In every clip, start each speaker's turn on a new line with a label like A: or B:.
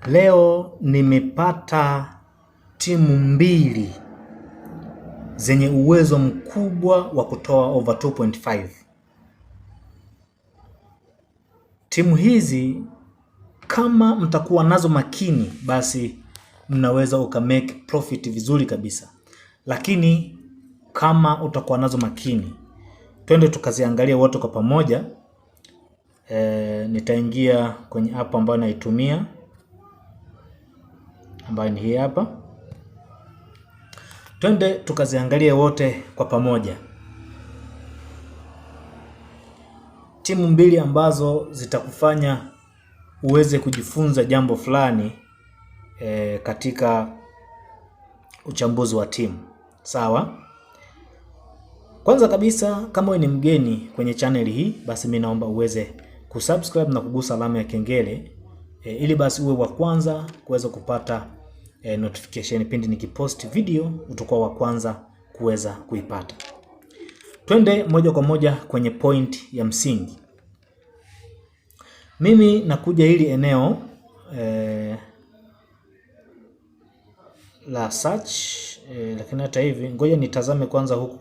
A: Leo nimepata timu mbili zenye uwezo mkubwa wa kutoa over 2.5. Timu hizi kama mtakuwa nazo makini, basi mnaweza ukamake profit vizuri kabisa. Lakini kama utakuwa nazo makini, twende tukaziangalia wote kwa pamoja. Nitaingia kwenye app ambayo naitumia, ambayo ni hii hapa. Twende tukaziangalie wote kwa pamoja. Timu mbili ambazo zitakufanya uweze kujifunza jambo fulani katika uchambuzi wa timu. Sawa? Kwanza kabisa, kama wewe ni mgeni kwenye channel hii, basi mimi naomba uweze kusubscribe na kugusa alama ya kengele ili basi uwe wa kwanza kuweza kupata notification pindi nikipost video, utakuwa wa kwanza kuweza kuipata. Twende moja kwa moja kwenye point ya msingi. Mimi nakuja hili eneo la search, lakini hata hivi ngoja nitazame kwanza huku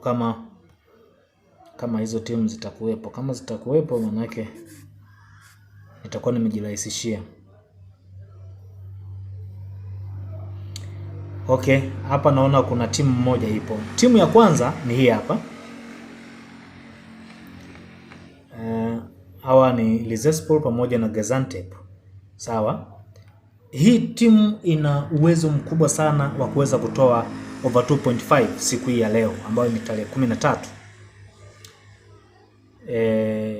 A: kama hizo timu zitakuwepo. Kama zitakuwepo, manake nitakuwa nimejirahisishia. Okay, hapa naona kuna timu moja ipo. Timu ya kwanza ni hii hapa. Hawa ni Liverpool pamoja na Gaziantep. Sawa? Hii timu ina uwezo mkubwa sana wa kuweza kutoa over 2.5 siku hii ya leo ambayo ni tarehe 13.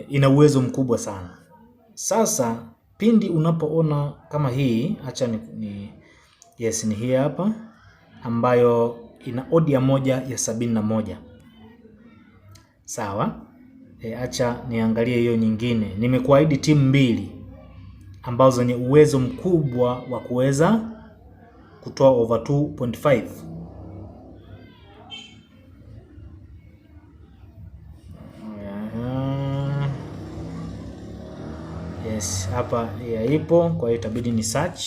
A: Ina uwezo mkubwa sana. Sasa pindi unapoona kama hii, acha ni hii hapa ambayo ina odd ya 1/71. Sawa? Acha niangalie hiyo nyingine. Nimekuahidi timu mbili ambazo zenye uwezo mkubwa wa kuweza kutoa over 2.5. Yes, hapa ipo, kwa hiyo itabidi ni search.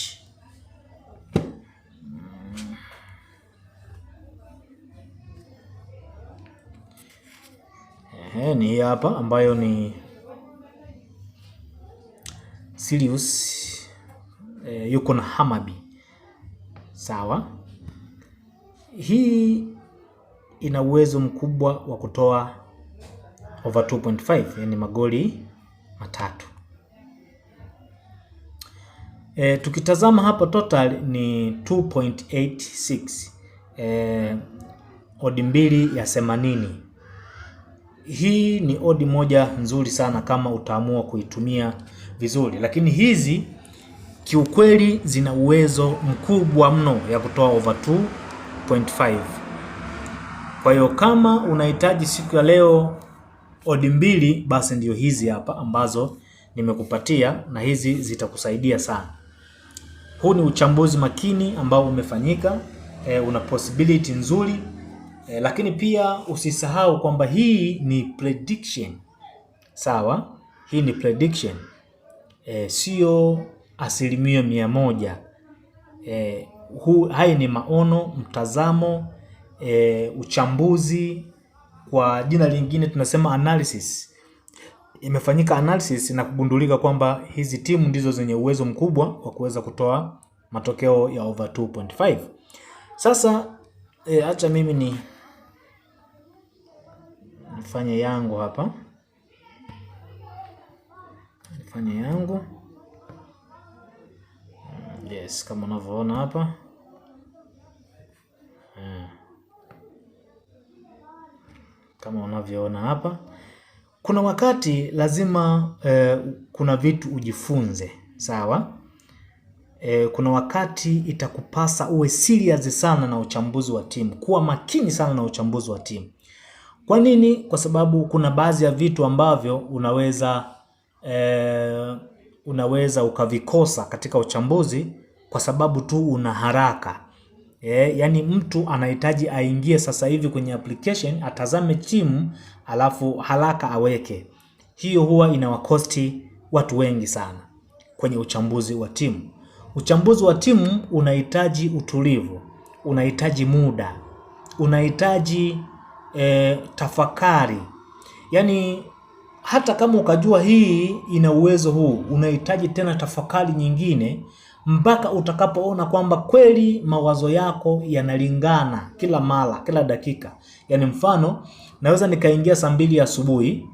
A: Ni hii hapa ambayo ni Sirius yuko na Hammarby. Sawa? Hii ina uwezo mkubwa wa kutoa over 2.5, yani magoli 3. Tukitazama hapa total ni 2.86. Odi 2 ya 80. Hii ni odi moja nzuri sana kama utaamua kuitumia vizuri, lakini hizi kiukweli zina uwezo mkubwa mno ya kutoa over 2.5. Kwa hiyo kama unahitaji siku ya leo odi 2, basi ndio hizi hapa ambazo nimekupatia, na hizi zitakusaidia sana. Huu ni uchambuzi makini ambao umefanyika, una possibility nzuri. Lakini pia usisahau kwamba hii ni prediction. Sawa? Hii ni prediction. Sio 100%. Haya ni maono, mtazamo, uchambuzi, kwa jina lingine tunasema analysis. Imefanyika analysis na kugundulika kwamba hizi timu ndizo zenye uwezo mkubwa wa kuweza kutoa matokeo ya over 2.5. Sasa acha mimi nifanye yangu hapa. Nifanye yangu. Yes, kama unavyoona hapa. Kama unavyoona hapa. Kuna wakati lazima kuna vitu ujifunze. Sawa? Kuna wakati itakupasa uwe serious sana na uchambuzi wa timu. Kuwa makini sana na uchambuzi wa timu. Kwa nini? Kwa sababu kuna baadhi ya vitu ambavyo unaweza ukavikosa katika uchambuzi kwa sababu tu una haraka. Yani mtu anahitaji aingie sasa hivi kwenye application, atazame timu, alafu haraka aweke. Hiyo huwa inawakosti watu wengi sana kwenye uchambuzi wa timu. Uchambuzi wa timu unahitaji utulivu, unahitaji muda, unahitaji tafakari. Yaani hata kama ukajua hii ina uwezo huu, unahitaji tena tafakari nyingine mpaka utakapoona kwamba kweli mawazo yako yanalingana kila mara, kila dakika. Yaani mfano, naweza nikaingia saa 2 asubuhi,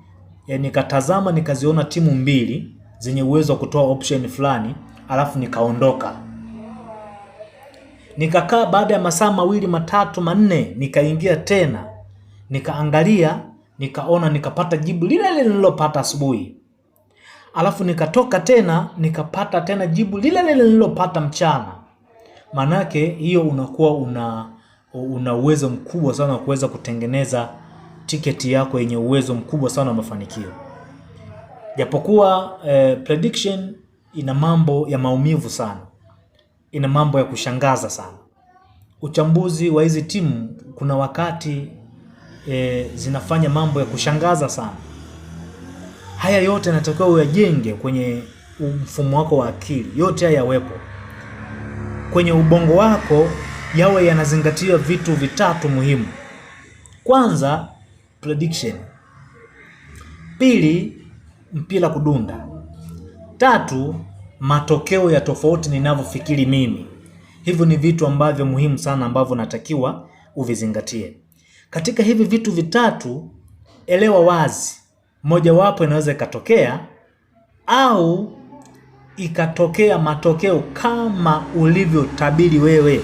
A: nikatazama nikaziona timu 2 zenye uwezo wa kutoa option fulani, alafu nikaondoka. Nikakaa baada ya masaa 2, 3, 4, nikaingia tena, nikaangalia, nikaona, nikapata jibu lile lile nililopata asubuhi. Alafu nikatoka tena, nikapata tena jibu lile lile nililopata mchana. Manake hiyo unakuwa una uwezo mkubwa sana wa kuweza kutengeneza tiketi yako yenye uwezo mkubwa sana wa mafanikio. Japokuwa prediction ina mambo ya maumivu sana, ina mambo ya kushangaza sana. Uchambuzi wa hizi timu kuna wakati zinafanya mambo ya kushangaza sana. Haya yote yanatakiwa uyajenge kwenye mfumo wako wa akili. Yote haya yawepo kwenye ubongo wako, yawe yanazingatia vitu 3 muhimu. Kwanza, prediction. 2, mpira kudunda. 3, matokeo ya tofauti ninavyofikiri mimi. Hivyo ni vitu ambavyo muhimu sana ambavyo natakiwa uvizingatie. Katika hivi vitu 3, elewa wazi, moja wapo inaweza ikatokea au ikatokea matokeo kama ulivyotabiri wewe.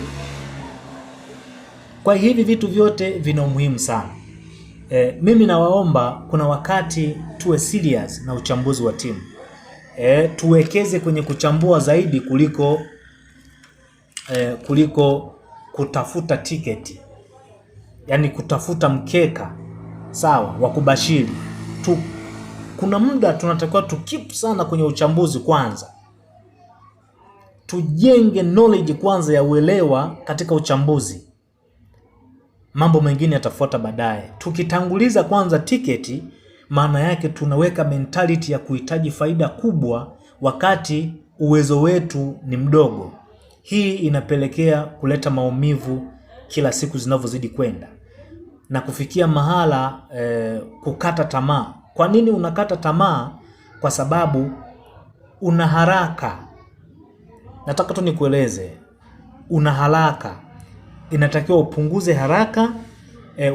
A: Kwa hivi vitu vyote vina umuhimu sana. Mimi nawaomba kuna wakati tuwe serious na uchambuzi wa timu. Tuwekeze kwenye kuchambua zaidi kuliko kutafuta tiketi. Yaani kutafuta mkeka sawa wa kubashiri. Kuna muda tunatakiwa tukip sana kwenye uchambuzi kwanza. Tujenge knowledge kwanza ya uelewa katika uchambuzi. Mambo mengine yatafuata baadaye. Tukitanguliza kwanza tiketi, maana yake tunaweka mentality ya kuhitaji faida kubwa wakati uwezo wetu ni mdogo. Hii inapelekea kuleta maumivu kila siku zinavyozidi kwenda na kufikia mahala kukata tamaa. Kwa nini unakata tamaa? Kwa sababu una haraka. Nataka tu nikueleze, una haraka. Inatakiwa upunguze haraka,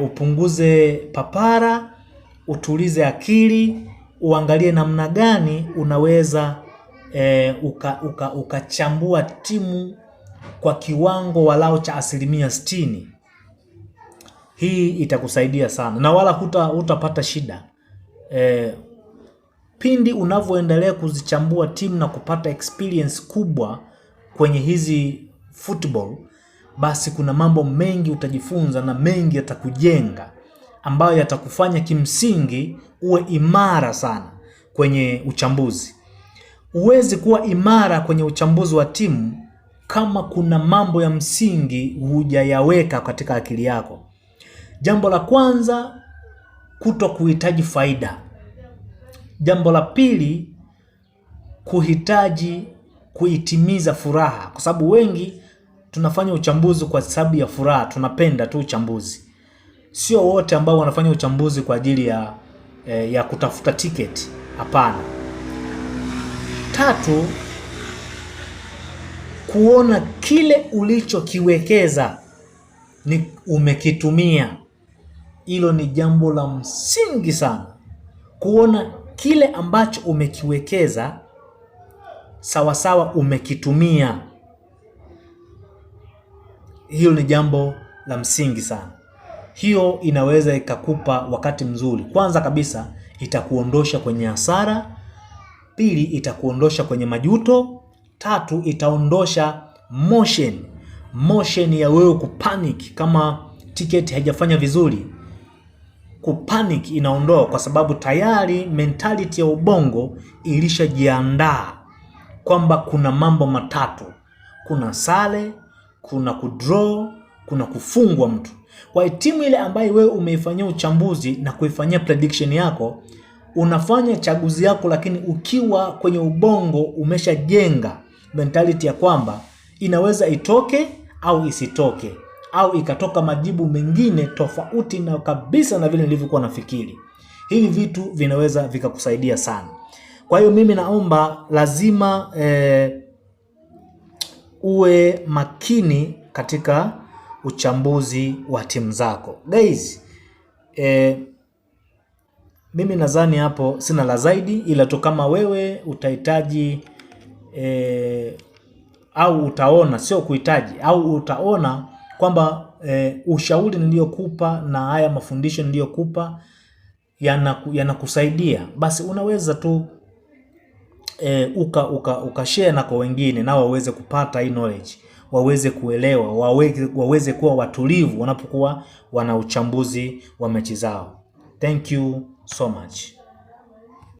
A: upunguze papara, utulize akili, uangalie namna gani unaweza ukachambua timu kwa kiwango walau cha 60%. Hii itakusaidia sana na wala hutapata shida. Pindi unavyoendelea kuzichambua timu na kupata experience kubwa kwenye hizi football, basi kuna mambo mengi utajifunza na mengi yatakujenga ambayo yatakufanya kimsingi uwe imara sana kwenye uchambuzi. Huwezi kuwa imara kwenye uchambuzi wa timu kama kuna mambo ya msingi hujayaweka katika akili yako. Jambo la kwanza, kuhitaji faida. Jambo la pili, kuhitaji kuitimiza furaha, kwa sababu wengi tunafanya uchambuzi kwa sababu ya furaha, tunapenda tu uchambuzi. Sio wote ambao wanafanya uchambuzi kwa ajili ya kutafuta tiketi, hapana. 3, kuona kile ulichokiwekeza ni umekitumia. Hilo ni jambo la msingi sana. Kuona kile ambacho umekiwekeza sawasawa umekitumia. Hiyo ni jambo la msingi sana. Hiyo inaweza ikakupa wakati mzuri. Kwanza kabisa itakuondosha kwenye hasara. 2, itakuondosha kwenye majuto. 3, itaondosha motion ya wewe kupanic kama tiketi haijafanya vizuri. Kupanic inaondoa kwa sababu tayari mentality ya ubongo ilishajiandaa kwamba kuna mambo 3. Kuna sale, kuna kudraw, kuna kufungwa mtu. Kwa hiyo timu ile ambayo wewe umeifanyia uchambuzi na kuifanyia prediction yako, unafanya chaguzi yako lakini ukiwa kwenye ubongo umeshajenga mentality ya kwamba inaweza itoke au isitoke, au ikatoka majibu mengine tofauti na kabisa na vile nilivyokuwa nafikiri. Hivi vitu vinaweza vikakusaidia sana. Kwa hiyo mimi naomba lazima uwe makini katika uchambuzi wa timu zako. Guys, mimi nadhani hapo sina la zaidi, ila tu kama wewe utahitaji au utaona, sio kuhitaji, au utaona kwamba ushauri niliyokupa na haya mafundisho niliyokupa yanakusaidia, basi unaweza tu ukashare na kwa wengine, na waweze kupata hii knowledge, waweze kuelewa, waweze kuwa watulivu wanapokuwa wana uchambuzi wa mechi zao. Thank you so much.